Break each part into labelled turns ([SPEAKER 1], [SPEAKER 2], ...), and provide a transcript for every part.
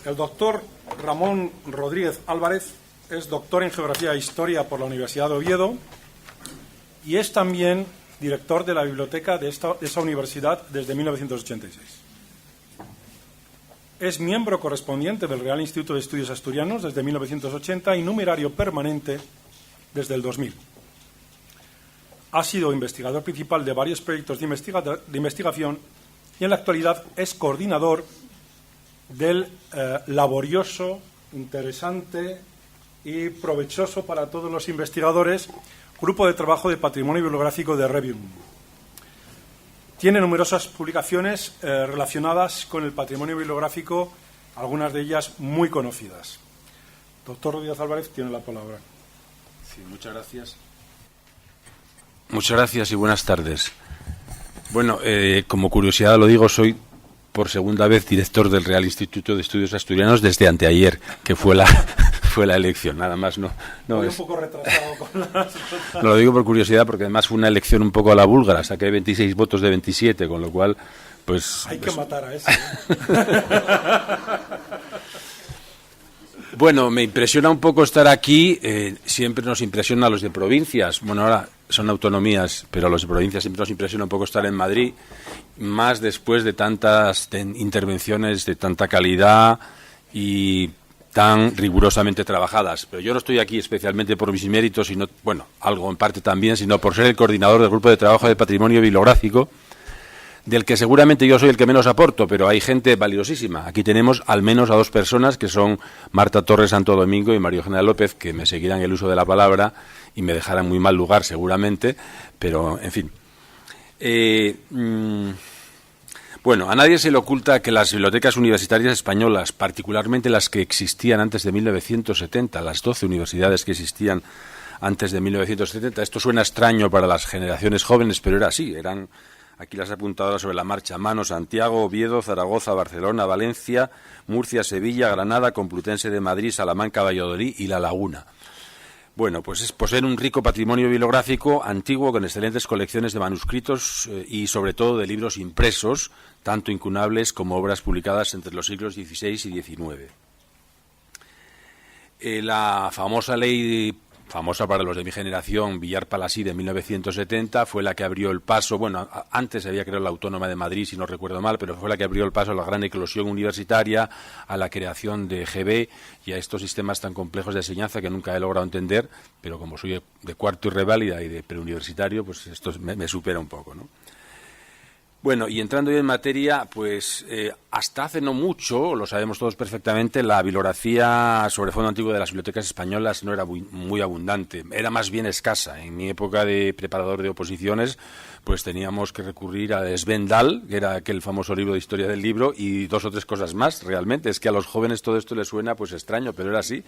[SPEAKER 1] El doctor Ramón Rodríguez Álvarez es doctor en Geografía e Historia por la Universidad de Oviedo y es también director de la biblioteca de esa universidad desde 1986. Es miembro correspondiente del Real Instituto de Estudios Asturianos desde 1980 y numerario permanente desde el 2000. Ha sido investigador principal de varios proyectos de investigación y en la actualidad es coordinador del laborioso, interesante y provechoso para todos los investigadores Grupo de Trabajo de Patrimonio Bibliográfico de Revium. Tiene numerosas publicaciones relacionadas con el patrimonio bibliográfico, algunas de ellas muy conocidas. Doctor Rodríguez Álvarez tiene la palabra.
[SPEAKER 2] Sí, muchas gracias. Muchas gracias y buenas tardes. Bueno, como curiosidad lo digo, soy por segunda vez director del Real Instituto de Estudios Asturianos desde anteayer, que fue la elección, nada más. No
[SPEAKER 1] Estoy
[SPEAKER 2] es...
[SPEAKER 1] un poco retrasado con las...
[SPEAKER 2] No, lo digo por curiosidad porque además fue una elección un poco a la búlgara, saqué 26 votos de 27, con lo cual, pues...
[SPEAKER 1] Hay que matar a ese.
[SPEAKER 2] Bueno, me impresiona un poco estar aquí, siempre nos impresiona a los de provincias, bueno, ahora son autonomías, pero a los de provincias siempre nos impresiona un poco estar en Madrid, más después de tantas intervenciones de tanta calidad y tan rigurosamente trabajadas. Pero yo no estoy aquí especialmente por mis méritos, sino, bueno, algo en parte también, sino por ser el coordinador del Grupo de Trabajo de Patrimonio Bibliográfico, del que seguramente yo soy el que menos aporto, pero hay gente valiosísima. Aquí tenemos al menos a dos personas, que son Marta Torres Santo Domingo y María Eugenia López, que me seguirán el uso de la palabra y me dejarán muy mal lugar seguramente, pero en fin. Bueno, a nadie se le oculta que las bibliotecas universitarias españolas, particularmente las que existían antes de 1970, las 12 universidades que existían antes de 1970, esto suena extraño para las generaciones jóvenes, pero era así, eran... Aquí las he apuntado ahora sobre la marcha: Mano, Santiago, Oviedo, Zaragoza, Barcelona, Valencia, Murcia, Sevilla, Granada, Complutense de Madrid, Salamanca, Valladolid y La Laguna. Bueno, pues poseen un rico patrimonio bibliográfico antiguo con excelentes colecciones de manuscritos y sobre todo de libros impresos, tanto incunables como obras publicadas entre los siglos XVI y XIX. La famosa ley... famosa para los de mi generación, Villar-Palasí, de 1970, fue la que abrió el paso, bueno, antes había creado la Autónoma de Madrid, si no recuerdo mal, pero fue la que abrió el paso a la gran eclosión universitaria, a la creación de GB y a estos sistemas tan complejos de enseñanza que nunca he logrado entender, pero como soy de cuarto y reválida y de preuniversitario, pues esto me supera un poco, ¿no? Bueno, y entrando ya en materia, pues hasta hace no mucho, lo sabemos todos perfectamente, la bibliografía sobre fondo antiguo de las bibliotecas españolas no era muy abundante, era más bien escasa. En mi época de preparador de oposiciones, pues teníamos que recurrir a Svendal, que era aquel famoso libro de historia del libro, y dos o tres cosas más, realmente. Es que a los jóvenes todo esto les suena pues extraño, pero era así.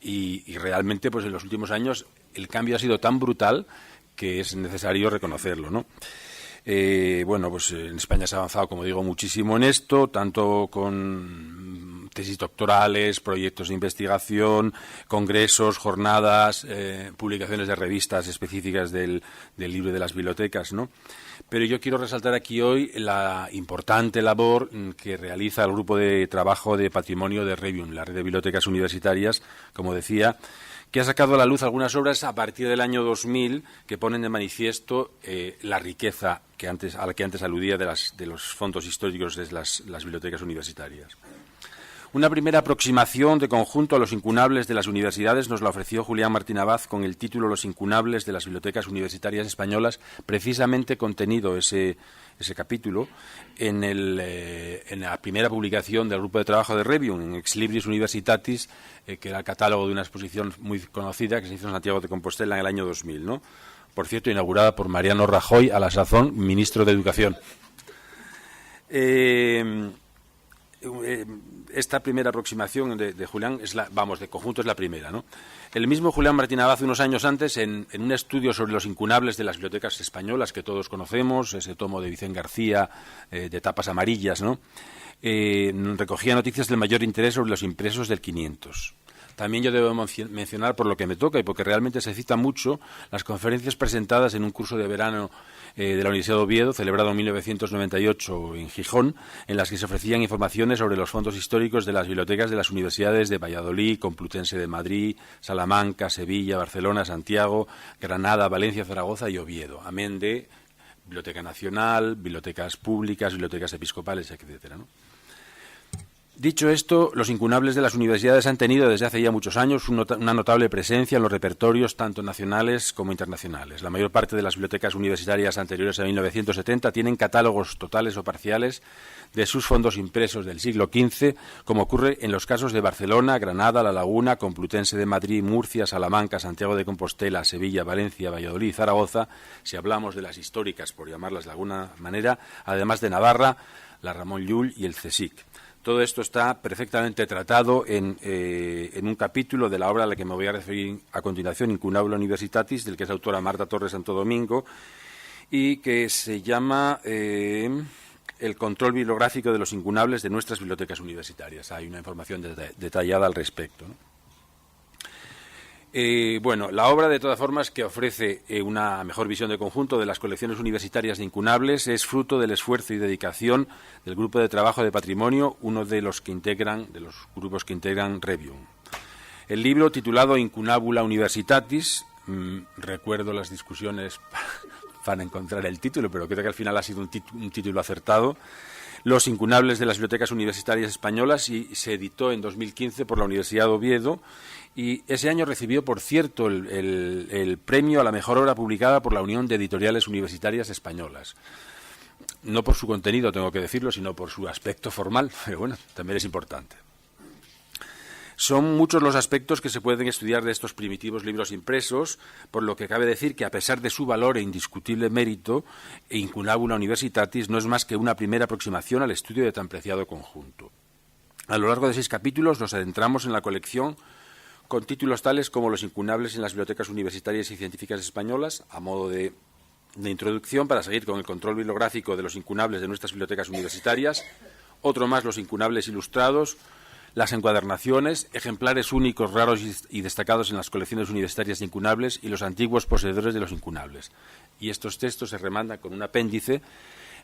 [SPEAKER 2] Y realmente, pues en los últimos años, el cambio ha sido tan brutal que es necesario reconocerlo, ¿no? Bueno, pues en España se ha avanzado, como digo, muchísimo en esto, tanto con tesis doctorales, proyectos de investigación, congresos, jornadas, publicaciones de revistas específicas del libro de las bibliotecas, ¿no? Pero yo quiero resaltar aquí hoy la importante labor que realiza el Grupo de Trabajo de Patrimonio de Revium, la red de bibliotecas universitarias, como decía, que ha sacado a la luz algunas obras a partir del año 2000 que ponen de manifiesto la riqueza a la que antes aludía de los fondos históricos de las bibliotecas universitarias. Una primera aproximación de conjunto a los incunables de las universidades nos la ofreció Julián Martín Abad con el título Los incunables de las bibliotecas universitarias españolas, precisamente contenido ese capítulo en la primera publicación del Grupo de Trabajo de Revium, en Ex Libris Universitatis, que era el catálogo de una exposición muy conocida que se hizo en Santiago de Compostela en el año 2000, ¿no? Por cierto, inaugurada por Mariano Rajoy, a la sazón ministro de Educación. Esta primera aproximación de Julián de conjunto es la primera, ¿no? El mismo Julián Martín Abad, unos años antes, en un estudio sobre los incunables de las bibliotecas españolas que todos conocemos, ese tomo de Vicente García, de tapas amarillas, ¿no? Recogía noticias del mayor interés sobre los impresos del 500. También yo debo mencionar, por lo que me toca y porque realmente se cita mucho, las conferencias presentadas en un curso de verano de la Universidad de Oviedo, celebrado en 1998 en Gijón, en las que se ofrecían informaciones sobre los fondos históricos de las bibliotecas de las universidades de Valladolid, Complutense de Madrid, Salamanca, Sevilla, Barcelona, Santiago, Granada, Valencia, Zaragoza y Oviedo, amén de Biblioteca Nacional, bibliotecas públicas, bibliotecas episcopales, etcétera, ¿no? Dicho esto, los incunables de las universidades han tenido desde hace ya muchos años una notable presencia en los repertorios tanto nacionales como internacionales. La mayor parte de las bibliotecas universitarias anteriores a 1970 tienen catálogos totales o parciales de sus fondos impresos del siglo XV, como ocurre en los casos de Barcelona, Granada, La Laguna, Complutense de Madrid, Murcia, Salamanca, Santiago de Compostela, Sevilla, Valencia, Valladolid y Zaragoza, si hablamos de las históricas, por llamarlas de alguna manera, además de Navarra, la Ramón Llull y el CSIC. Todo esto está perfectamente tratado en un capítulo de la obra a la que me voy a referir a continuación, Incunabula Universitatis, del que es autora Marta Torres Santo Domingo, y que se llama El control bibliográfico de los incunables de nuestras bibliotecas universitarias. Hay una información detallada al respecto, ¿no? Bueno, la obra, de todas formas, que ofrece una mejor visión de conjunto de las colecciones universitarias de incunables, es fruto del esfuerzo y dedicación del Grupo de Trabajo de Patrimonio, uno de los grupos que integran Revium. El libro, titulado Incunabula Universitatis, recuerdo las discusiones para encontrar el título, pero creo que al final ha sido un título acertado, Los incunables de las bibliotecas universitarias españolas, y se editó en 2015 por la Universidad de Oviedo. Y ese año recibió, por cierto, el premio a la mejor obra publicada por la Unión de Editoriales Universitarias Españolas. No por su contenido, tengo que decirlo, sino por su aspecto formal, pero bueno, también es importante. Son muchos los aspectos que se pueden estudiar de estos primitivos libros impresos, por lo que cabe decir que, a pesar de su valor e indiscutible mérito, Incunabula Universitatis no es más que una primera aproximación al estudio de tan preciado conjunto. A lo largo de 6 capítulos nos adentramos en la colección con títulos tales como Los incunables en las bibliotecas universitarias y científicas españolas, a modo de introducción para seguir con el control bibliográfico de los incunables de nuestras bibliotecas universitarias, otro más, Los incunables ilustrados, las encuadernaciones, ejemplares únicos, raros y destacados en las colecciones universitarias de incunables y los antiguos poseedores de los incunables. Y estos textos se remandan con un apéndice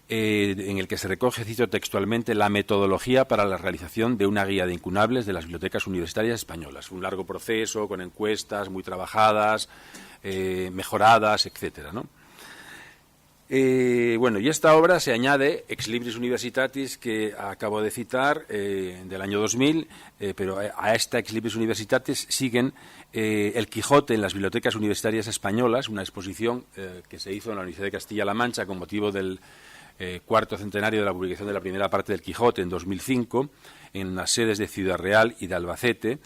[SPEAKER 2] en el que se recoge, cito textualmente, la metodología para la realización de una guía de incunables de las bibliotecas universitarias españolas. Un largo proceso con encuestas muy trabajadas, mejoradas, etcétera, ¿no? Bueno, y esta obra se añade Ex Libris Universitatis, que acabo de citar, del año 2000, pero a esta Ex Libris Universitatis siguen El Quijote en las bibliotecas universitarias españolas, una exposición que se hizo en la Universidad de Castilla-La Mancha con motivo del cuarto centenario de la publicación de la primera parte del Quijote en 2005, en las sedes de Ciudad Real y de Albacete,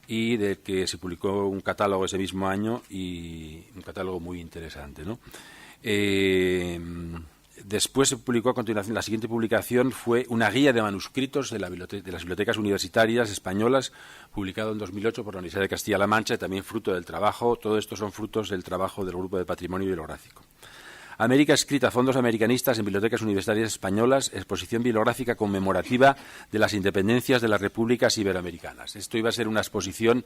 [SPEAKER 2] y de que se publicó un catálogo ese mismo año, y un catálogo muy interesante, ¿no? Después se publicó a continuación, la siguiente publicación fue una guía de manuscritos de las bibliotecas universitarias españolas, publicado en 2008 por la Universidad de Castilla-La Mancha, también fruto del trabajo, todo esto son frutos del trabajo del Grupo de Patrimonio Bibliográfico. América escrita, fondos americanistas en bibliotecas universitarias españolas, exposición bibliográfica conmemorativa de las independencias de las repúblicas iberoamericanas. Esto iba a ser una exposición,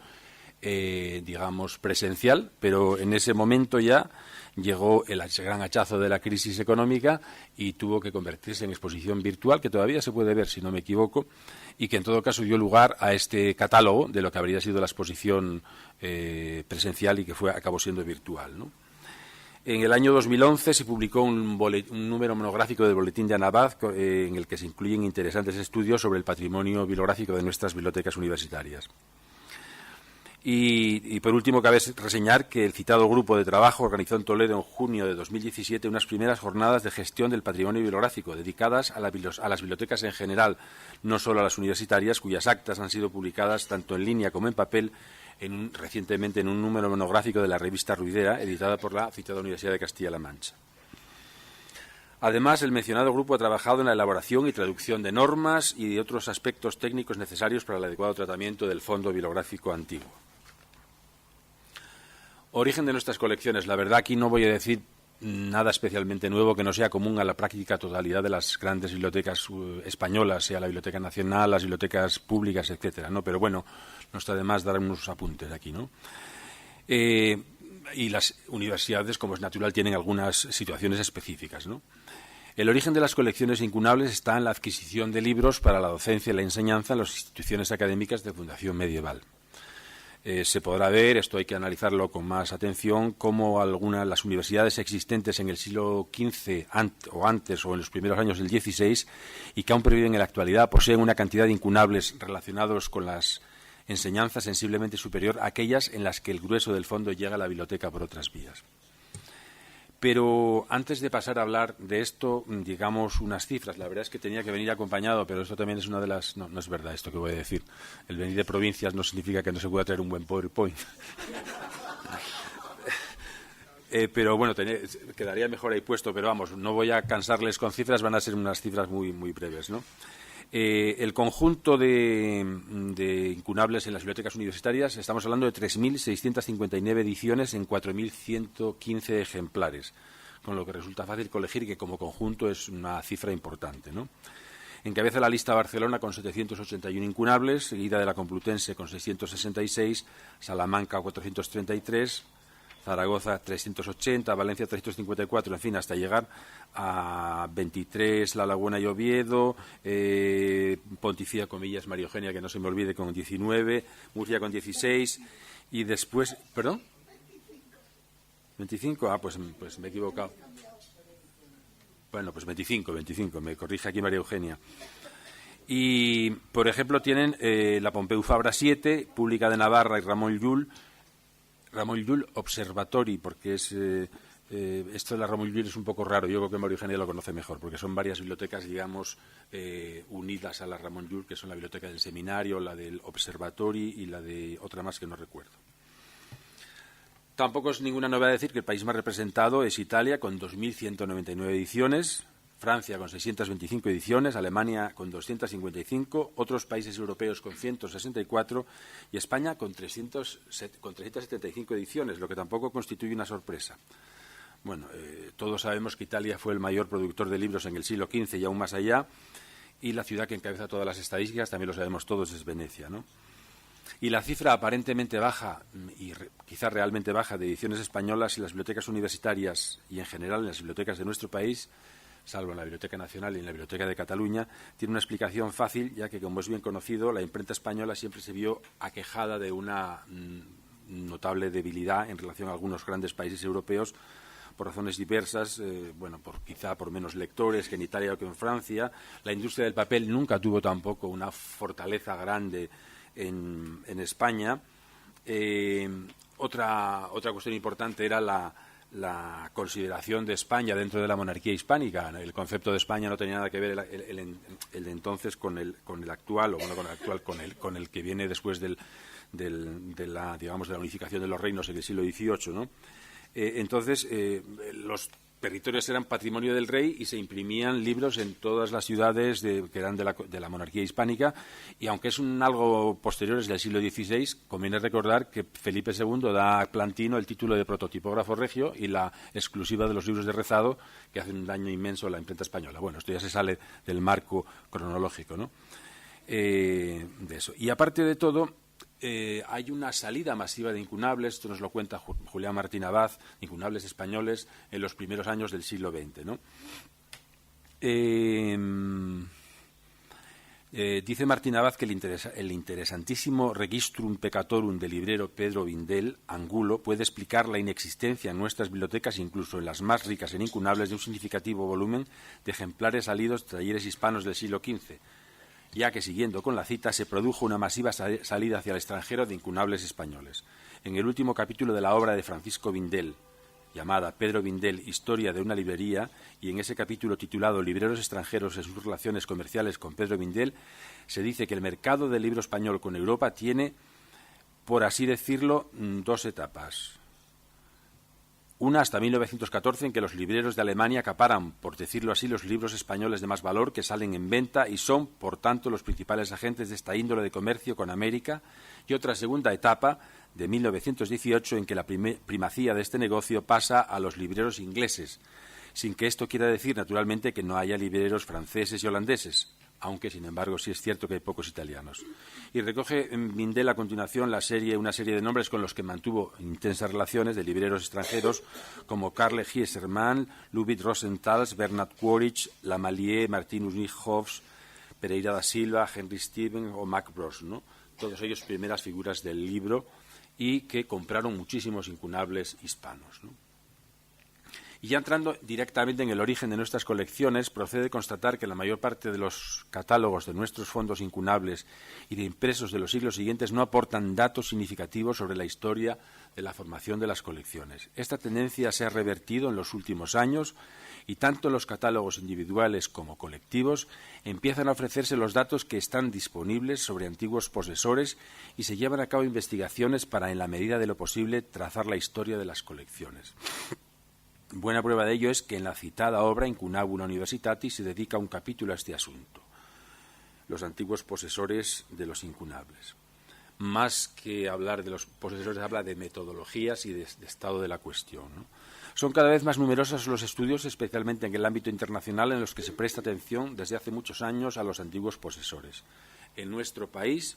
[SPEAKER 2] digamos, presencial, pero en ese momento ya llegó el gran hachazo de la crisis económica y tuvo que convertirse en exposición virtual, que todavía se puede ver, si no me equivoco, y que en todo caso dio lugar a este catálogo de lo que habría sido la exposición presencial y que acabó siendo virtual, ¿no? En el año 2011 se publicó un número monográfico del Boletín de Anabad en el que se incluyen interesantes estudios sobre el patrimonio bibliográfico de nuestras bibliotecas universitarias. Y por último, cabe reseñar que el citado grupo de trabajo organizó en Toledo en junio de 2017 unas primeras jornadas de gestión del patrimonio bibliográfico dedicadas a las bibliotecas en general, no solo a las universitarias, cuyas actas han sido publicadas tanto en línea como en papel recientemente en un número monográfico de la revista Ruidera, editada por la citada Universidad de Castilla-La Mancha. Además, el mencionado grupo ha trabajado en la elaboración y traducción de normas y de otros aspectos técnicos necesarios para el adecuado tratamiento del fondo bibliográfico antiguo. Origen de nuestras colecciones. La verdad, aquí no voy a decir nada especialmente nuevo que no sea común a la práctica totalidad de las grandes bibliotecas españolas, sea la Biblioteca Nacional, las bibliotecas públicas, etcétera, ¿no? Pero bueno, no está de más dar unos apuntes aquí, ¿no? Y las universidades, como es natural, tienen algunas situaciones específicas, ¿no? El origen de las colecciones incunables está en la adquisición de libros para la docencia y la enseñanza en las instituciones académicas de fundación medieval. Se podrá ver, esto hay que analizarlo con más atención, cómo algunas de las universidades existentes en el siglo XV o antes o en los primeros años del XVI y que aún perviven en la actualidad poseen una cantidad de incunables relacionados con las enseñanzas sensiblemente superior a aquellas en las que el grueso del fondo llega a la biblioteca por otras vías. Pero antes de pasar a hablar de esto, digamos unas cifras. La verdad es que tenía que venir acompañado, pero esto también es una de las... No es verdad esto que voy a decir. El venir de provincias no significa que no se pueda traer un buen PowerPoint. Pero bueno, quedaría mejor ahí puesto, pero vamos, no voy a cansarles con cifras, van a ser unas cifras muy, muy breves, ¿no? El conjunto de incunables en las bibliotecas universitarias, estamos hablando de 3.659 ediciones en 4.115 ejemplares, con lo que resulta fácil colegir que como conjunto es una cifra importante, ¿no? Encabeza la lista Barcelona con 781 incunables, seguida de la Complutense con 666, Salamanca 433, Zaragoza 380, Valencia 354, en fin, hasta llegar a 23 La Laguna y Oviedo, Pontificia, comillas, María Eugenia, que no se me olvide, con 19, Murcia con 16 y después, ¿perdón? 25, pues me he equivocado. Bueno, pues 25, me corrige aquí María Eugenia. Y, por ejemplo, tienen la Pompeu Fabra 7, Pública de Navarra y Ramón Llull Observatory, porque es esto de la Ramón Llull es un poco raro. Yo creo que María Eugenia lo conoce mejor, porque son varias bibliotecas, digamos, unidas a la Ramón Llull, que son la biblioteca del seminario, la del Observatory y la de otra más que no recuerdo. Tampoco es ninguna novedad decir que el país más representado es Italia, con 2.199 ediciones, Francia con 625 ediciones, Alemania con 255, otros países europeos con 164 y España con 375 ediciones, lo que tampoco constituye una sorpresa. Bueno, todos sabemos que Italia fue el mayor productor de libros en el siglo XV y aún más allá, y la ciudad que encabeza todas las estadísticas, también lo sabemos todos, es Venecia, ¿no? Y la cifra aparentemente baja, y quizá realmente baja, de ediciones españolas en las bibliotecas universitarias y en general en las bibliotecas de nuestro país, salvo en la Biblioteca Nacional y en la Biblioteca de Cataluña, tiene una explicación fácil, ya que, como es bien conocido, la imprenta española siempre se vio aquejada de una notable debilidad en relación a algunos grandes países europeos, por razones diversas, quizá por menos lectores que en Italia o que en Francia. La industria del papel nunca tuvo tampoco una fortaleza grande en España. Otra cuestión importante era la consideración de España dentro de la monarquía hispánica. El concepto de España no tenía nada que ver el entonces con el actual, o bueno, con el que viene después de la unificación de los reinos en el siglo XVIII, ¿no? Entonces, los territorios eran patrimonio del rey y se imprimían libros en todas las ciudades que eran de la monarquía hispánica, y aunque es algo posterior, es del siglo XVI, conviene recordar que Felipe II da a Plantino el título de prototipógrafo regio y la exclusiva de los libros de rezado, que hacen un daño inmenso a la imprenta española. Bueno, esto ya se sale del marco cronológico, ¿no? De eso. Y aparte de todo, hay una salida masiva de incunables, esto nos lo cuenta Julián Martín Abad, incunables españoles en los primeros años del siglo XX, ¿no? Dice Martín Abad que el interesantísimo Registrum Peccatorum del librero Pedro Vindel, Angulo, puede explicar la inexistencia en nuestras bibliotecas, incluso en las más ricas en incunables, de un significativo volumen de ejemplares salidos de talleres hispanos del siglo XV, ya que, siguiendo con la cita, se produjo una masiva salida hacia el extranjero de incunables españoles. En el último capítulo de la obra de Francisco Vindel, llamada Pedro Vindel, Historia de una librería, y en ese capítulo titulado Libreros extranjeros en sus relaciones comerciales con Pedro Vindel, se dice que el mercado del libro español con Europa tiene, por así decirlo, dos etapas. Una hasta 1914, en que los libreros de Alemania acaparan, por decirlo así, los libros españoles de más valor que salen en venta y son, por tanto, los principales agentes de esta índole de comercio con América. Y otra segunda etapa, de 1918 en que la primacía de este negocio pasa a los libreros ingleses, sin que esto quiera decir, naturalmente, que no haya libreros franceses y holandeses, aunque, sin embargo, sí es cierto que hay pocos italianos. Y recoge Mindel a continuación una serie de nombres con los que mantuvo intensas relaciones de libreros extranjeros como Karl Giesermann, Ludwig Rosenthal, Bernard Quaritch, Lamallier, Martinus Nijhoff, Pereira da Silva, Henry Stevens o Mac Bros, ¿no? Todos ellos primeras figuras del libro y que compraron muchísimos incunables hispanos, ¿no? Y ya entrando directamente en el origen de nuestras colecciones, procede constatar que la mayor parte de los catálogos de nuestros fondos incunables y de impresos de los siglos siguientes no aportan datos significativos sobre la historia de la formación de las colecciones. Esta tendencia se ha revertido en los últimos años y tanto los catálogos individuales como colectivos empiezan a ofrecerse los datos que están disponibles sobre antiguos posesores y se llevan a cabo investigaciones para, en la medida de lo posible, trazar la historia de las colecciones. Buena prueba de ello es que en la citada obra Incunabula Universitatis se dedica un capítulo a este asunto, los antiguos posesores de los incunables. Más que hablar de los posesores, habla de metodologías y de estado de la cuestión, ¿no? Son cada vez más numerosos los estudios, especialmente en el ámbito internacional, en los que se presta atención desde hace muchos años a los antiguos posesores. En nuestro país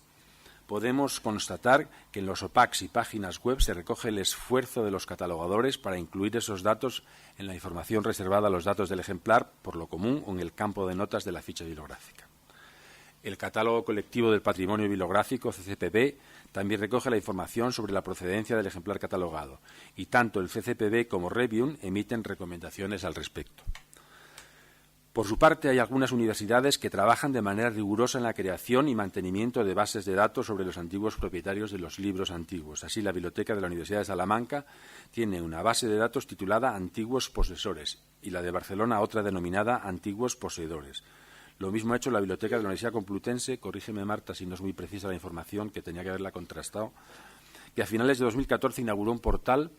[SPEAKER 2] podemos constatar que en los OPACs y páginas web se recoge el esfuerzo de los catalogadores para incluir esos datos en la información reservada a los datos del ejemplar, por lo común o en el campo de notas de la ficha bibliográfica. El Catálogo Colectivo del Patrimonio Bibliográfico, CCPB, también recoge la información sobre la procedencia del ejemplar catalogado, y tanto el CCPB como Revium emiten recomendaciones al respecto. Por su parte, hay algunas universidades que trabajan de manera rigurosa en la creación y mantenimiento de bases de datos sobre los antiguos propietarios de los libros antiguos. Así, la Biblioteca de la Universidad de Salamanca tiene una base de datos titulada Antiguos Posesores y la de Barcelona otra denominada Antiguos Poseedores. Lo mismo ha hecho la Biblioteca de la Universidad Complutense, corrígeme Marta si no es muy precisa la información, que tenía que haberla contrastado, que a finales de 2014 inauguró un portal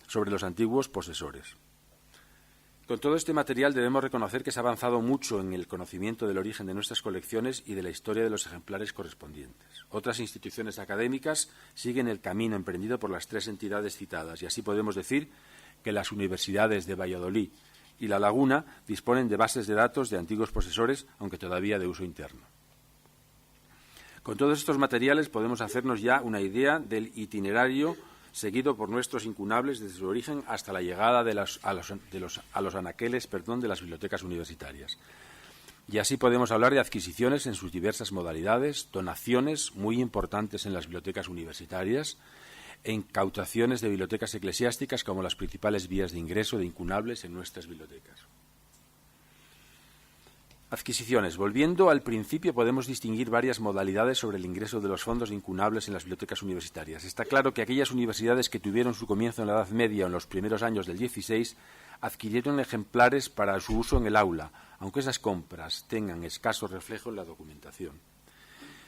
[SPEAKER 2] sobre los antiguos posesores. Con todo este material debemos reconocer que se ha avanzado mucho en el conocimiento del origen de nuestras colecciones y de la historia de los ejemplares correspondientes. Otras instituciones académicas siguen el camino emprendido por las tres entidades citadas, y así podemos decir que las universidades de Valladolid y La Laguna disponen de bases de datos de antiguos posesores, aunque todavía de uso interno. Con todos estos materiales podemos hacernos ya una idea del itinerario seguido por nuestros incunables desde su origen hasta la llegada a los anaqueles de las bibliotecas universitarias. Y así podemos hablar de adquisiciones en sus diversas modalidades, donaciones muy importantes en las bibliotecas universitarias, e incautaciones de bibliotecas eclesiásticas como las principales vías de ingreso de incunables en nuestras bibliotecas. Adquisiciones. Volviendo al principio, podemos distinguir varias modalidades sobre el ingreso de los fondos incunables en las bibliotecas universitarias. Está claro que aquellas universidades que tuvieron su comienzo en la Edad Media o en los primeros años del XVI adquirieron ejemplares para su uso en el aula, aunque esas compras tengan escaso reflejo en la documentación.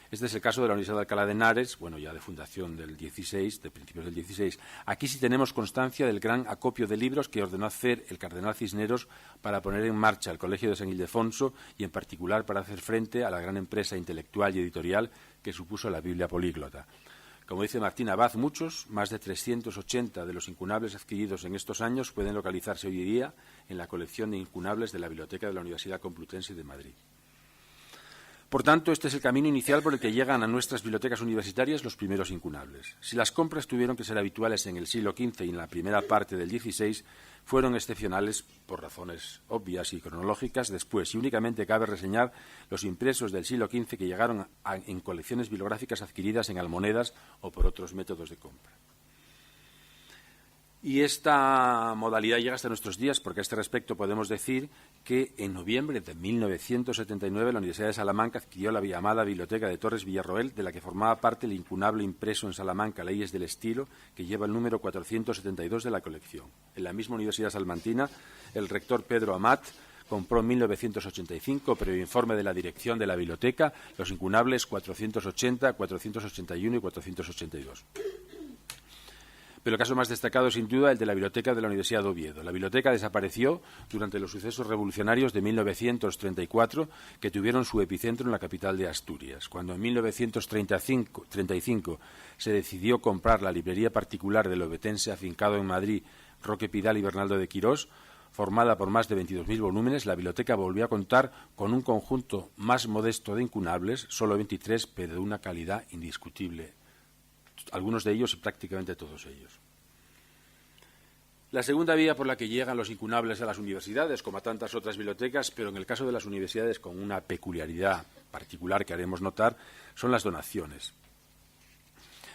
[SPEAKER 2] Este es el caso de la Universidad de Alcalá de Henares, bueno, ya de fundación del 16, de principios del 16. Aquí sí tenemos constancia del gran acopio de libros que ordenó hacer el cardenal Cisneros para poner en marcha el Colegio de San Ildefonso y, en particular, para hacer frente a la gran empresa intelectual y editorial que supuso la Biblia políglota. Como dice Martín Abad, muchos, más de 380 de los incunables adquiridos en estos años pueden localizarse hoy día en la colección de incunables de la Biblioteca de la Universidad Complutense de Madrid. Por tanto, este es el camino inicial por el que llegan a nuestras bibliotecas universitarias los primeros incunables. Si las compras tuvieron que ser habituales en el siglo XV y en la primera parte del XVI, fueron excepcionales por razones obvias y cronológicas después, y únicamente cabe reseñar los impresos del siglo XV que llegaron en colecciones bibliográficas adquiridas en almonedas o por otros métodos de compra. Y esta modalidad llega hasta nuestros días porque a este respecto podemos decir que en noviembre de 1979 la Universidad de Salamanca adquirió la llamada Biblioteca de Torres Villarroel, de la que formaba parte el incunable impreso en Salamanca Leyes del Estilo, que lleva el número 472 de la colección. En la misma Universidad salmantina, el rector Pedro Amat compró en 1985, previo informe de la dirección de la biblioteca, los incunables 480, 481 y 482. Pero el caso más destacado es sin duda el de la Biblioteca de la Universidad de Oviedo. La biblioteca desapareció durante los sucesos revolucionarios de 1934, que tuvieron su epicentro en la capital de Asturias. Cuando en 1935 se decidió comprar la librería particular del ovetense afincado en Madrid, Roque Pidal y Bernaldo de Quirós, formada por más de 22.000 volúmenes, la biblioteca volvió a contar con un conjunto más modesto de incunables, solo 23, pero de una calidad indiscutible. Algunos de ellos y prácticamente todos ellos. La segunda vía por la que llegan los incunables a las universidades, como a tantas otras bibliotecas, pero en el caso de las universidades con una peculiaridad particular que haremos notar, son las donaciones.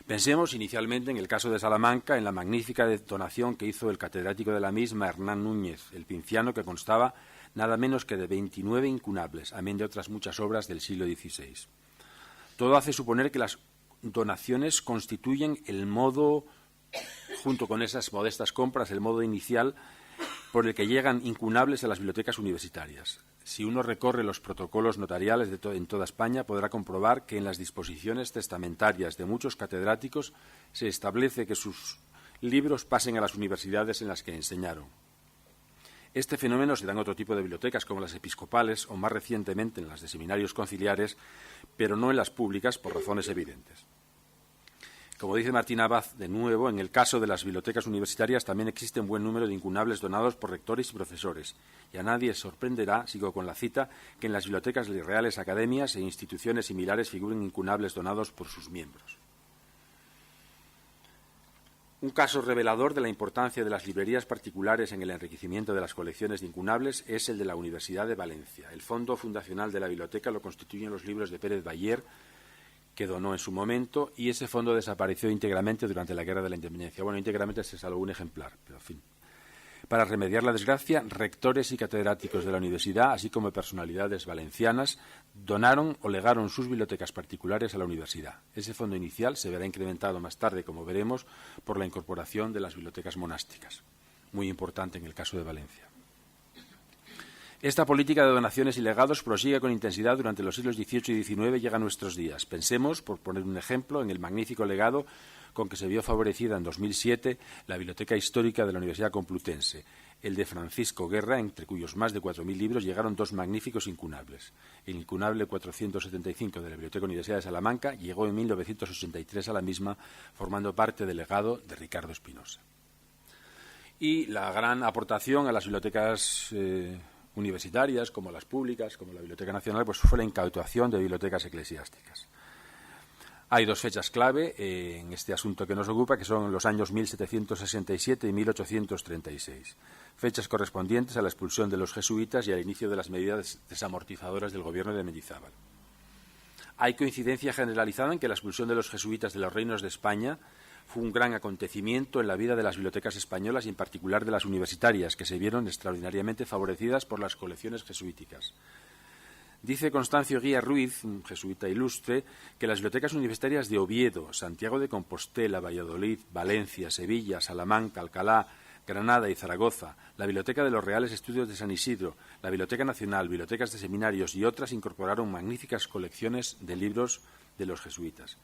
[SPEAKER 2] Pensemos inicialmente en el caso de Salamanca, en la magnífica donación que hizo el catedrático de la misma, Hernán Núñez, el pinciano, que constaba nada menos que de 29 incunables, amén de otras muchas obras del siglo XVI. Todo hace suponer que las donaciones constituyen el modo, junto con esas modestas compras, el modo inicial por el que llegan incunables a las bibliotecas universitarias. Si uno recorre los protocolos notariales en toda España, podrá comprobar que en las disposiciones testamentarias de muchos catedráticos se establece que sus libros pasen a las universidades en las que enseñaron. Este fenómeno se da en otro tipo de bibliotecas, como las episcopales o más recientemente en las de seminarios conciliares, pero no en las públicas por razones evidentes. Como dice Martín Abad, de nuevo, en el caso de las bibliotecas universitarias también existe un buen número de incunables donados por rectores y profesores. Y a nadie sorprenderá, sigo con la cita, que en las bibliotecas de reales academias e instituciones similares figuren incunables donados por sus miembros. Un caso revelador de la importancia de las librerías particulares en el enriquecimiento de las colecciones de incunables es el de la Universidad de Valencia. El fondo fundacional de la biblioteca lo constituyen los libros de Pérez Bayer, que donó en su momento, y ese fondo desapareció íntegramente durante la Guerra de la Independencia. Bueno, íntegramente se salvó un ejemplar, pero en fin. Para remediar la desgracia, rectores y catedráticos de la universidad, así como personalidades valencianas, donaron o legaron sus bibliotecas particulares a la universidad. Ese fondo inicial se verá incrementado más tarde, como veremos, por la incorporación de las bibliotecas monásticas, muy importante en el caso de Valencia. Esta política de donaciones y legados prosigue con intensidad durante los siglos XVIII y XIX y llega a nuestros días. Pensemos, por poner un ejemplo, en el magnífico legado con que se vio favorecida en 2007 la Biblioteca Histórica de la Universidad Complutense, el de Francisco Guerra, entre cuyos más de 4.000 libros llegaron dos magníficos incunables. El incunable 475 de la Biblioteca Universidad de Salamanca llegó en 1983 a la misma, formando parte del legado de Ricardo Espinosa. Y la gran aportación a las bibliotecas universitarias, como las públicas, como la Biblioteca Nacional, pues fue la incautación de bibliotecas eclesiásticas. Hay dos fechas clave en este asunto que nos ocupa, que son los años 1767 y 1836, fechas correspondientes a la expulsión de los jesuitas y al inicio de las medidas desamortizadoras del gobierno de Mendizábal. Hay coincidencia generalizada en que la expulsión de los jesuitas de los reinos de España fue un gran acontecimiento en la vida de las bibliotecas españolas y en particular de las universitarias, que se vieron extraordinariamente favorecidas por las colecciones jesuíticas. Dice Constancio Guía Ruiz, un jesuita ilustre, que las bibliotecas universitarias de Oviedo, Santiago de Compostela, Valladolid, Valencia, Sevilla, Salamanca, Alcalá, Granada y Zaragoza, la Biblioteca de los Reales Estudios de San Isidro, la Biblioteca Nacional, bibliotecas de seminarios y otras incorporaron magníficas colecciones de libros de los jesuitas.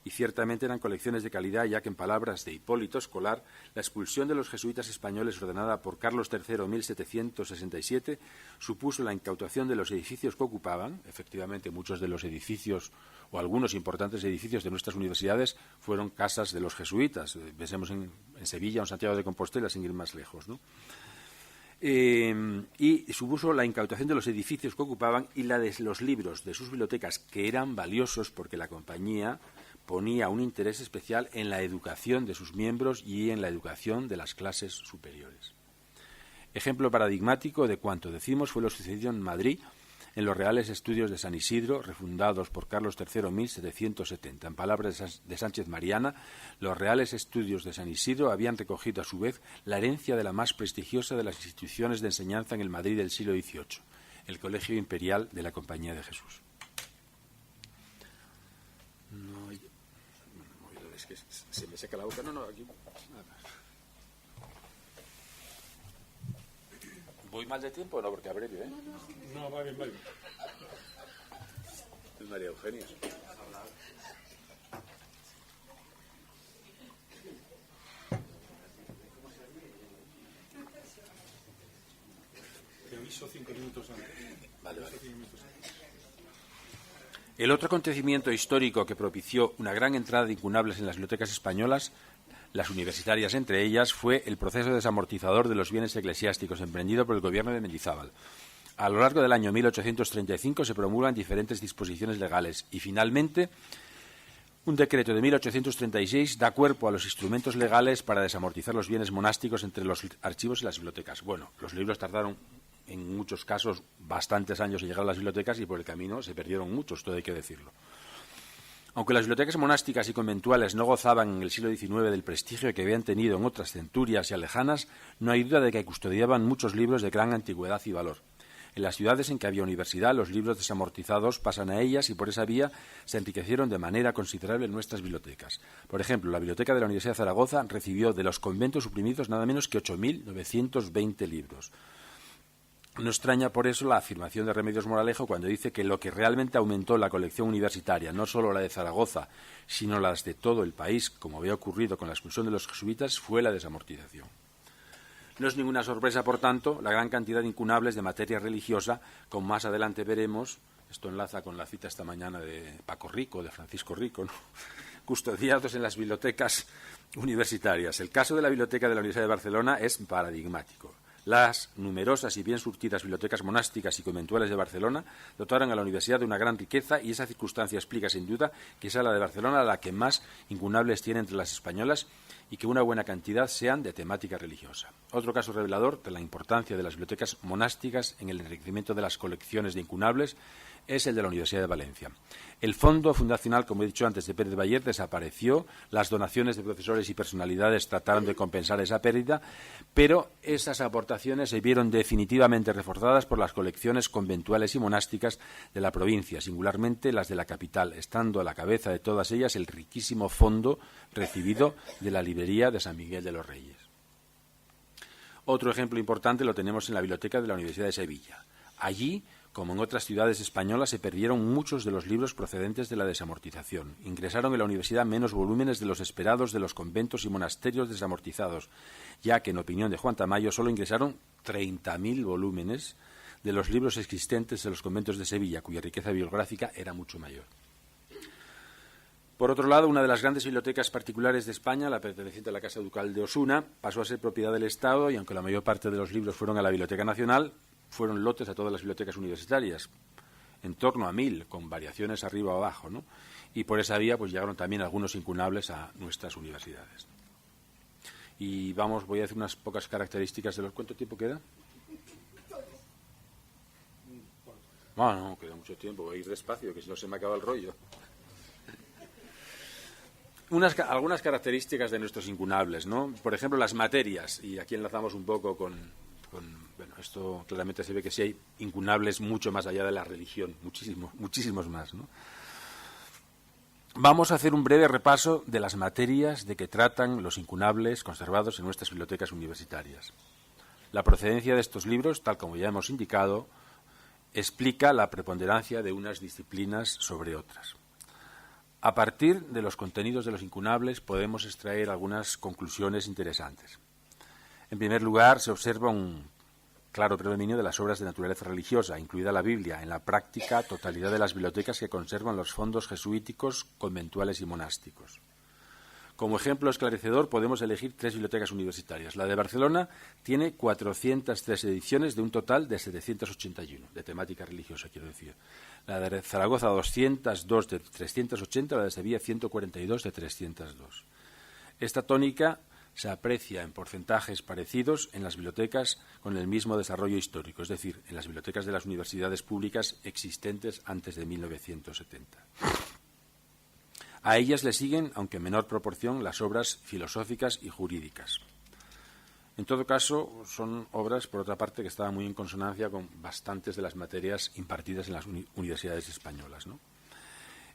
[SPEAKER 2] Y ciertamente eran colecciones de calidad, ya que en palabras de Hipólito Escolar, la expulsión de los jesuitas españoles ordenada por Carlos III en 1767 supuso la incautación de los edificios que ocupaban. Efectivamente, muchos de los edificios o algunos importantes edificios de nuestras universidades fueron casas de los jesuitas. Pensemos en Sevilla o en Santiago de Compostela, sin ir más lejos, ¿no? Y supuso la incautación de los edificios que ocupaban y la de los libros de sus bibliotecas, que eran valiosos porque la compañía ponía un interés especial en la educación de sus miembros y en la educación de las clases superiores. Ejemplo paradigmático de cuanto decimos fue lo sucedido en Madrid, en los Reales Estudios de San Isidro, refundados por Carlos III en 1770. En palabras de Sánchez Mariana, los Reales Estudios de San Isidro habían recogido a su vez la herencia de la más prestigiosa de las instituciones de enseñanza en el Madrid del siglo XVIII, el Colegio Imperial de la Compañía de Jesús. Es que se me seca la boca. No, aquí. ¿Voy mal de tiempo o no? Porque abrevio, ¿eh?
[SPEAKER 1] No, va bien, va bien.
[SPEAKER 2] Es María Eugenia.
[SPEAKER 1] aviso 5 minutos antes.
[SPEAKER 2] Vale. El otro acontecimiento histórico que propició una gran entrada de incunables en las bibliotecas españolas, las universitarias entre ellas, fue el proceso desamortizador de los bienes eclesiásticos emprendido por el gobierno de Mendizábal. A lo largo del año 1835 se promulgan diferentes disposiciones legales y, finalmente, un decreto de 1836 da cuerpo a los instrumentos legales para desamortizar los bienes monásticos entre los archivos y las bibliotecas. Bueno, los libros tardaron en muchos casos bastantes años en llegar a las bibliotecas y por el camino se perdieron muchos, todo hay que decirlo. Aunque las bibliotecas monásticas y conventuales no gozaban en el siglo XIX del prestigio que habían tenido en otras centurias y lejanas, no hay duda de que custodiaban muchos libros de gran antigüedad y valor. En las ciudades en que había universidad, los libros desamortizados pasan a ellas y por esa vía se enriquecieron de manera considerable nuestras bibliotecas. Por ejemplo, la Biblioteca de la Universidad de Zaragoza recibió de los conventos suprimidos nada menos que 8.920 libros. No extraña por eso la afirmación de Remedios Moralejo cuando dice que lo que realmente aumentó la colección universitaria, no solo la de Zaragoza, sino las de todo el país, como había ocurrido con la expulsión de los jesuitas, fue la desamortización. No es ninguna sorpresa, por tanto, la gran cantidad de incunables de materia religiosa, como más adelante veremos, esto enlaza con la cita esta mañana de Paco Rico, de Francisco Rico, ¿no?, custodiados en las bibliotecas universitarias. El caso de la Biblioteca de la Universidad de Barcelona es paradigmático. Las numerosas y bien surtidas bibliotecas monásticas y conventuales de Barcelona dotaron a la universidad de una gran riqueza y esa circunstancia explica sin duda que sea la de Barcelona la que más incunables tiene entre las españolas y que una buena cantidad sean de temática religiosa. Otro caso revelador de la importancia de las bibliotecas monásticas en el enriquecimiento de las colecciones de incunables es el de la Universidad de Valencia. El fondo fundacional, como he dicho antes, de Pérez Bayer desapareció, las donaciones de profesores y personalidades trataron de compensar esa pérdida, pero esas aportaciones se vieron definitivamente reforzadas por las colecciones conventuales y monásticas de la provincia, singularmente las de la capital, estando a la cabeza de todas ellas el riquísimo fondo recibido de la librería de San Miguel de los Reyes. Otro ejemplo importante lo tenemos en la biblioteca de la Universidad de Sevilla. Allí, como en otras ciudades españolas, se perdieron muchos de los libros procedentes de la desamortización. Ingresaron en la universidad menos volúmenes de los esperados de los conventos y monasterios desamortizados, ya que, en opinión de Juan Tamayo, solo ingresaron 30.000 volúmenes de los libros existentes en los conventos de Sevilla, cuya riqueza bibliográfica era mucho mayor. Por otro lado, una de las grandes bibliotecas particulares de España, la perteneciente a la Casa Ducal de Osuna, pasó a ser propiedad del Estado y, aunque la mayor parte de los libros fueron a la Biblioteca Nacional, fueron lotes a todas las bibliotecas universitarias, en torno a 1.000, con variaciones arriba o abajo, ¿no? Y por esa vía pues llegaron también algunos incunables a nuestras universidades. Y voy a decir unas pocas características de los... ¿Cuánto tiempo queda? No, queda mucho tiempo, voy a ir despacio, que si no se me acaba el rollo. Algunas características de nuestros incunables, ¿no? Por ejemplo, las materias, y aquí enlazamos un poco con bueno, esto claramente se ve que sí hay incunables mucho más allá de la religión, muchísimos más, ¿no? Vamos a hacer un breve repaso de las materias de que tratan los incunables conservados en nuestras bibliotecas universitarias. La procedencia de estos libros, tal como ya hemos indicado, explica la preponderancia de unas disciplinas sobre otras. A partir de los contenidos de los incunables podemos extraer algunas conclusiones interesantes. En primer lugar, se observa un claro predominio de las obras de naturaleza religiosa, incluida la Biblia, en la práctica totalidad de las bibliotecas que conservan los fondos jesuíticos, conventuales y monásticos. Como ejemplo esclarecedor podemos elegir 3 bibliotecas universitarias. La de Barcelona tiene 403 ediciones de un total de 781, de temática religiosa, quiero decir. La de Zaragoza 202 de 380, la de Sevilla 142 de 302. Esta tónica se aprecia en porcentajes parecidos en las bibliotecas con el mismo desarrollo histórico, es decir, en las bibliotecas de las universidades públicas existentes antes de 1970. A ellas le siguen, aunque en menor proporción, las obras filosóficas y jurídicas. En todo caso, son obras, por otra parte, que estaban muy en consonancia con bastantes de las materias impartidas en las universidades españolas, ¿no?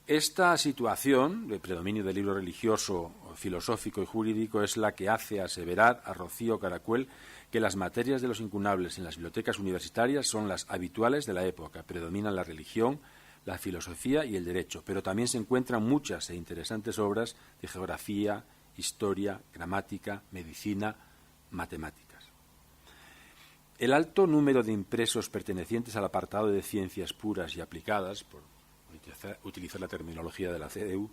[SPEAKER 2] Esta situación de predominio del libro religioso, filosófico y jurídico es la que hace aseverar a Rocío Caracuel que las materias de los incunables en las bibliotecas universitarias son las habituales de la época. Predominan la religión, la filosofía y el derecho, pero también se encuentran muchas e interesantes obras de geografía, historia, gramática, medicina, matemáticas. El alto número de impresos pertenecientes al apartado de ciencias puras y aplicadas, por utilizar la terminología de la CDU,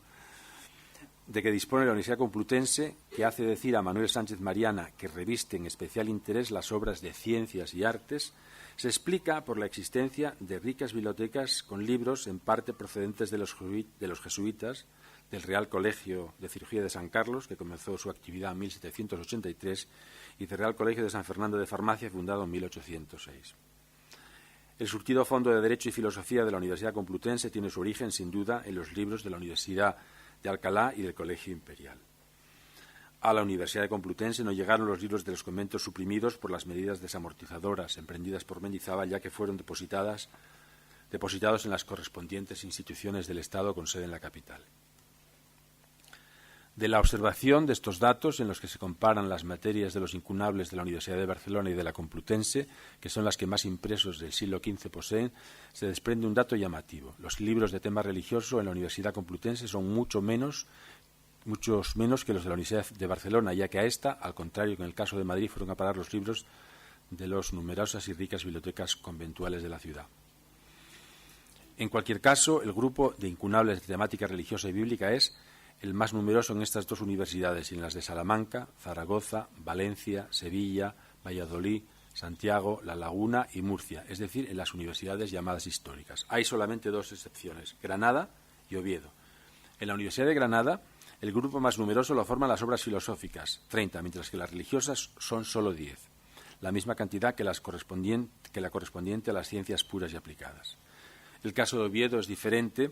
[SPEAKER 2] de que dispone la Universidad Complutense, que hace decir a Manuel Sánchez Mariana que revisten especial interés las obras de ciencias y artes, se explica por la existencia de ricas bibliotecas con libros en parte procedentes de los jesuitas, del Real Colegio de Cirugía de San Carlos, que comenzó su actividad en 1783, y del Real Colegio de San Fernando de Farmacia, fundado en 1806. El surtido fondo de Derecho y Filosofía de la Universidad Complutense tiene su origen, sin duda, en los libros de la Universidad de Alcalá y del Colegio Imperial. A la Universidad de Complutense no llegaron los libros de los conventos suprimidos por las medidas desamortizadoras emprendidas por Mendizábal, ya que fueron depositados en las correspondientes instituciones del Estado con sede en la capital. De la observación de estos datos, en los que se comparan las materias de los incunables de la Universidad de Barcelona y de la Complutense, que son las que más impresos del siglo XV poseen, se desprende un dato llamativo. Los libros de tema religioso en la Universidad Complutense son muchos menos que los de la Universidad de Barcelona, ya que a esta, al contrario que en el caso de Madrid, fueron a parar los libros de las numerosas y ricas bibliotecas conventuales de la ciudad. En cualquier caso, el grupo de incunables de temática religiosa y bíblica es el más numeroso en estas dos universidades y en las de Salamanca, Zaragoza, Valencia, Sevilla, Valladolid, Santiago, La Laguna y Murcia, es decir, en las universidades llamadas históricas. Hay solamente dos excepciones, Granada y Oviedo. En la Universidad de Granada, el grupo más numeroso lo forman las obras filosóficas, 30, mientras que las religiosas son solo 10, la misma cantidad que la correspondiente a las ciencias puras y aplicadas. El caso de Oviedo es diferente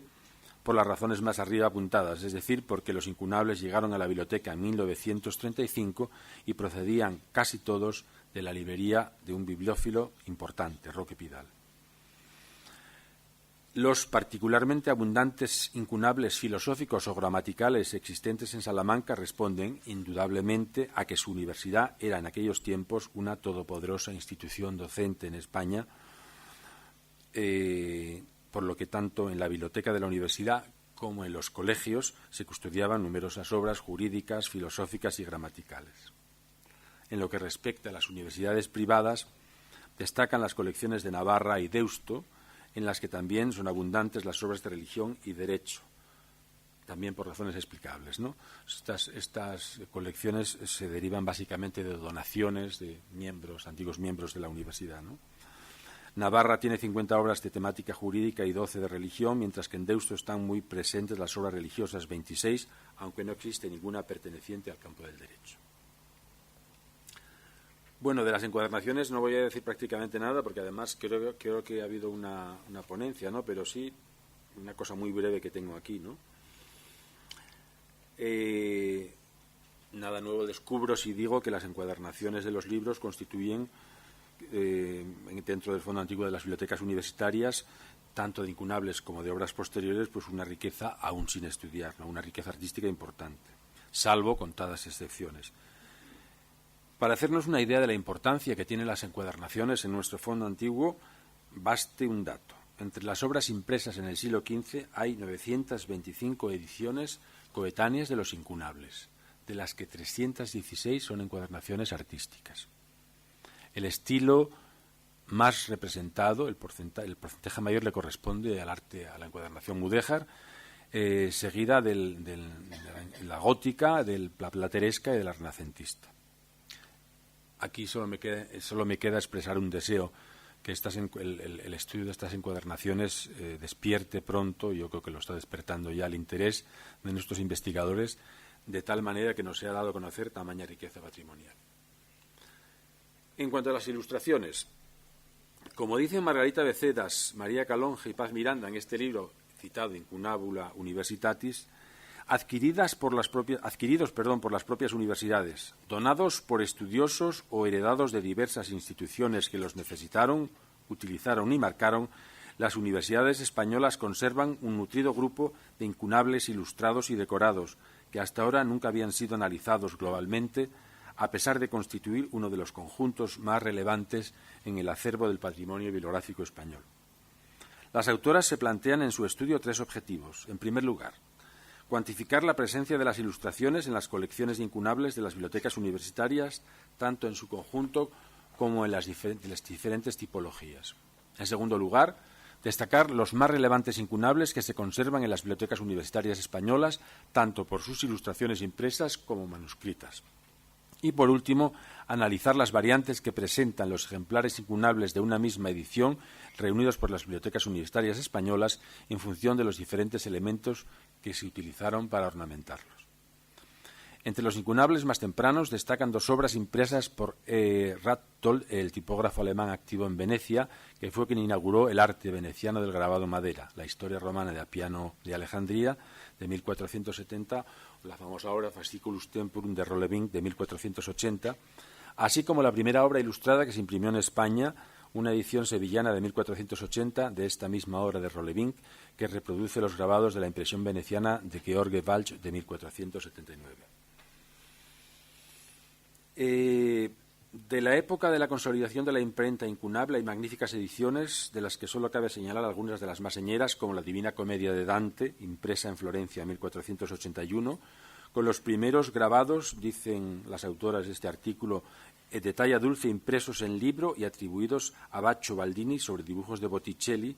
[SPEAKER 2] por las razones más arriba apuntadas, es decir, porque los incunables llegaron a la biblioteca en 1935 y procedían casi todos de la librería de un bibliófilo importante, Roque Pidal. Los particularmente abundantes incunables filosóficos o gramaticales existentes en Salamanca responden, indudablemente, a que su universidad era en aquellos tiempos una todopoderosa institución docente en España, por lo que tanto en la biblioteca de la universidad como en los colegios se custodiaban numerosas obras jurídicas, filosóficas y gramaticales. En lo que respecta a las universidades privadas, destacan las colecciones de Navarra y Deusto, en las que también son abundantes las obras de religión y derecho, también por razones explicables, ¿no? Estas colecciones se derivan básicamente de donaciones de antiguos miembros de la universidad, ¿no? Navarra tiene 50 obras de temática jurídica y 12 de religión, mientras que en Deusto están muy presentes las obras religiosas 26, aunque no existe ninguna perteneciente al campo del derecho. Bueno, de las encuadernaciones no voy a decir prácticamente nada, porque además creo que ha habido una ponencia, ¿no? Pero sí una cosa muy breve que tengo aquí, ¿no? Nada nuevo descubro si digo que las encuadernaciones de los libros constituyen dentro del Fondo Antiguo de las Bibliotecas Universitarias, tanto de incunables como de obras posteriores, pues una riqueza aún sin estudiar, ¿no? Una riqueza artística importante, salvo contadas excepciones. Para hacernos una idea de la importancia que tienen las encuadernaciones en nuestro Fondo Antiguo, baste un dato. Entre las obras impresas en el siglo XV hay 925 ediciones coetáneas de los incunables, de las que 316 son encuadernaciones artísticas. El estilo más representado, el porcentaje mayor le corresponde al arte, a la encuadernación mudéjar, seguida de la gótica, de la plateresca y de la renacentista. Aquí solo me queda expresar un deseo, que el estudio de estas encuadernaciones despierte pronto, yo creo que lo está despertando ya, el interés de nuestros investigadores, de tal manera que nos sea dado a conocer tamaña riqueza patrimonial. En cuanto a las ilustraciones, como dicen Margarita Becedas, María Calonge y Paz Miranda en este libro citado Incunabula Universitatis, adquiridos por las propias universidades, donados por estudiosos o heredados de diversas instituciones que los necesitaron, utilizaron y marcaron, las universidades españolas conservan un nutrido grupo de incunables ilustrados y decorados que hasta ahora nunca habían sido analizados globalmente, a pesar de constituir uno de los conjuntos más relevantes en el acervo del patrimonio bibliográfico español. Las autoras se plantean en su estudio 3 objetivos. En primer lugar, cuantificar la presencia de las ilustraciones en las colecciones de incunables de las bibliotecas universitarias, tanto en su conjunto como en las diferentes tipologías. En segundo lugar, destacar los más relevantes incunables que se conservan en las bibliotecas universitarias españolas, tanto por sus ilustraciones impresas como manuscritas. Y, por último, analizar las variantes que presentan los ejemplares incunables de una misma edición reunidos por las bibliotecas universitarias españolas en función de los diferentes elementos que se utilizaron para ornamentarlos. Entre los incunables más tempranos destacan dos obras impresas por Rattold, el tipógrafo alemán activo en Venecia, que fue quien inauguró el arte veneciano del grabado en madera, la historia romana de Appiano de Alejandría, de 1470, la famosa obra Fasciculus Temporum de Rolevink, de 1480, así como la primera obra ilustrada que se imprimió en España, una edición sevillana de 1480 de esta misma obra de Rolevink, que reproduce los grabados de la impresión veneciana de George Walch de 1479. De la época de la consolidación de la imprenta incunable hay magníficas ediciones, de las que solo cabe señalar algunas de las más señeras, como la Divina Comedia de Dante, impresa en Florencia en 1481, con los primeros grabados, dicen las autoras de este artículo, de talla dulce impresos en libro y atribuidos a Baccio Baldini sobre dibujos de Botticelli,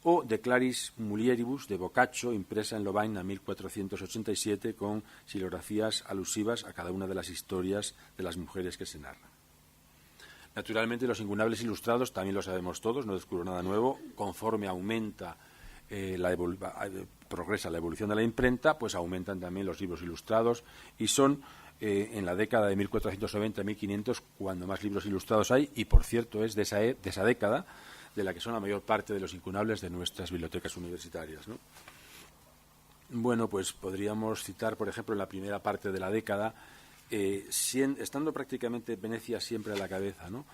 [SPEAKER 2] o de Claris Mulieribus de Boccaccio, impresa en Lovaina en 1487, con xilografías alusivas a cada una de las historias de las mujeres que se narran. Naturalmente, los incunables ilustrados, también lo sabemos todos, no descubro nada nuevo, conforme aumenta progresa la evolución de la imprenta, pues aumentan también los libros ilustrados y son en la década de 1490 a 1500 cuando más libros ilustrados hay, y por cierto es de esa década de la que son la mayor parte de los incunables de nuestras bibliotecas universitarias, ¿no? Bueno, pues podríamos citar, por ejemplo, en la primera parte de la década, estando prácticamente Venecia siempre a la cabeza, ¿no?,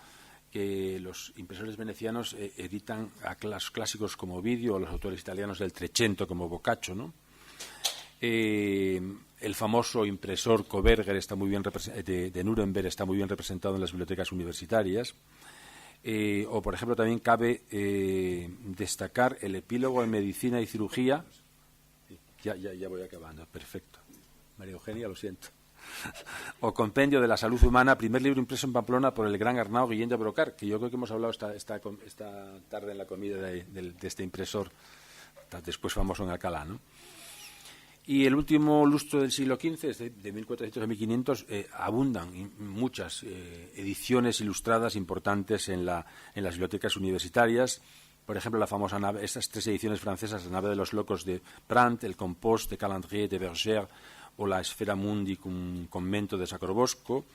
[SPEAKER 2] que los impresores venecianos editan a clásicos como Ovidio o los autores italianos del Trecento como Boccaccio, ¿no? El famoso impresor Koberger está muy bien de Nuremberg está muy bien representado en las bibliotecas universitarias. O, por ejemplo, también cabe destacar el epílogo en Medicina y Cirugía. Ya voy acabando, perfecto. María Eugenia, lo siento. O Compendio de la Salud Humana, primer libro impreso en Pamplona por el gran Arnau Guillén de Brocar, que yo creo que hemos hablado esta tarde en la comida de este impresor, después famoso en Alcalá, ¿no? Y el último lustro del siglo XV, de 1400 a 1500, abundan muchas ediciones ilustradas importantes en las bibliotecas universitarias. Por ejemplo, la famosa nave, estas tres ediciones francesas, la nave de los locos de Brandt, el Compost de Calandrier de Bergère o la Sfera Mundi con Commento de Sacrobosco.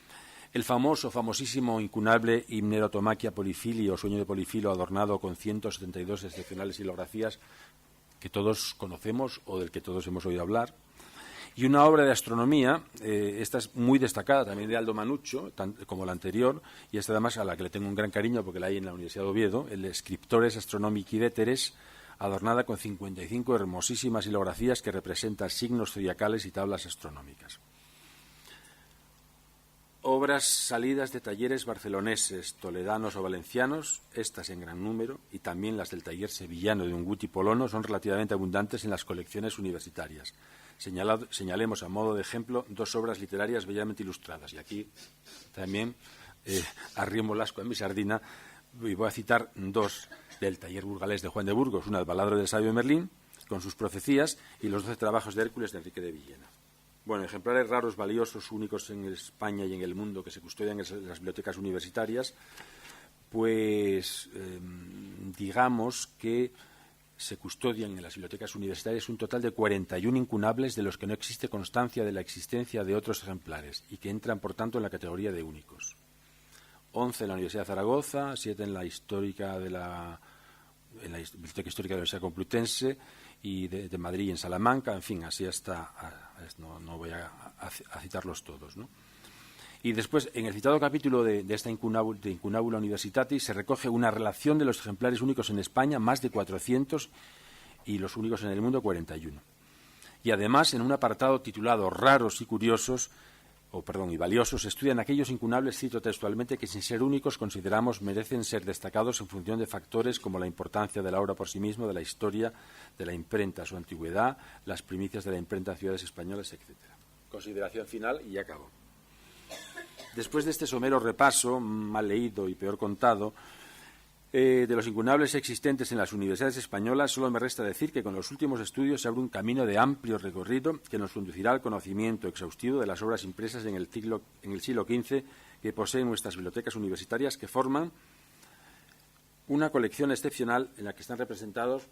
[SPEAKER 2] El famosísimo incunable Himnerotomaquia Polifili o Sueño de Polifilo, adornado con 172 excepcionales xilografías que todos conocemos o del que todos hemos oído hablar, y una obra de astronomía, esta es muy destacada también de Aldo Manuccio, como la anterior, y esta además a la que le tengo un gran cariño porque la hay en la Universidad de Oviedo, el Scriptores Astronomici Veteres, adornada con 55 hermosísimas xilografías que representan signos zodiacales y tablas astronómicas. Obras salidas de talleres barceloneses, toledanos o valencianos, estas en gran número, y también las del taller sevillano de Unguti Polono, son relativamente abundantes en las colecciones universitarias. Señalemos a modo de ejemplo dos obras literarias bellamente ilustradas, y aquí también arrimo el asco en mi sardina, y voy a citar dos del taller burgalés de Juan de Burgos, una, El baladro del sabio de Merlín, con sus profecías, y los 12 trabajos de Hércules de Enrique de Villena. Bueno, ejemplares raros, valiosos, únicos en España y en el mundo que se custodian en las bibliotecas universitarias, pues digamos que se custodian en las bibliotecas universitarias un total de 41 incunables, de los que no existe constancia de la existencia de otros ejemplares y que entran, por tanto, en la categoría de únicos. 11 en la Universidad de Zaragoza, 7 en la Biblioteca Histórica de la Universidad Complutense y de Madrid y en Salamanca, en fin, así hasta, no voy a citarlos todos, ¿no? Y después, en el citado capítulo de esta Incunabula Universitatis, se recoge una relación de los ejemplares únicos en España, más de 400, y los únicos en el mundo, 41. Y además, en un apartado titulado Raros y Curiosos, y valiosos, estudian aquellos incunables, cito textualmente, que sin ser únicos consideramos merecen ser destacados en función de factores como la importancia de la obra por sí mismo, de la historia, de la imprenta, su antigüedad, las primicias de la imprenta en ciudades españolas, etc. Consideración final y ya acabo. Después de este somero repaso, mal leído y peor contado, de los incunables existentes en las universidades españolas, solo me resta decir que con los últimos estudios se abre un camino de amplio recorrido que nos conducirá al conocimiento exhaustivo de las obras impresas en el siglo XV que poseen nuestras bibliotecas universitarias, que forman una colección excepcional en la que están representados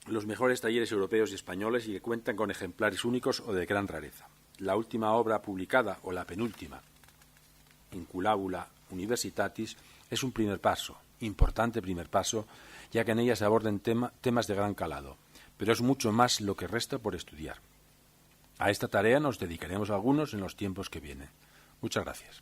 [SPEAKER 2] los mejores talleres europeos y españoles y que cuentan con ejemplares únicos o de gran rareza. La última obra publicada, o la penúltima, Inculabula Universitatis, es un primer paso, importante primer paso, ya que en ella se abordan temas de gran calado, pero es mucho más lo que resta por estudiar. A esta tarea nos dedicaremos algunos en los tiempos que vienen. Muchas gracias.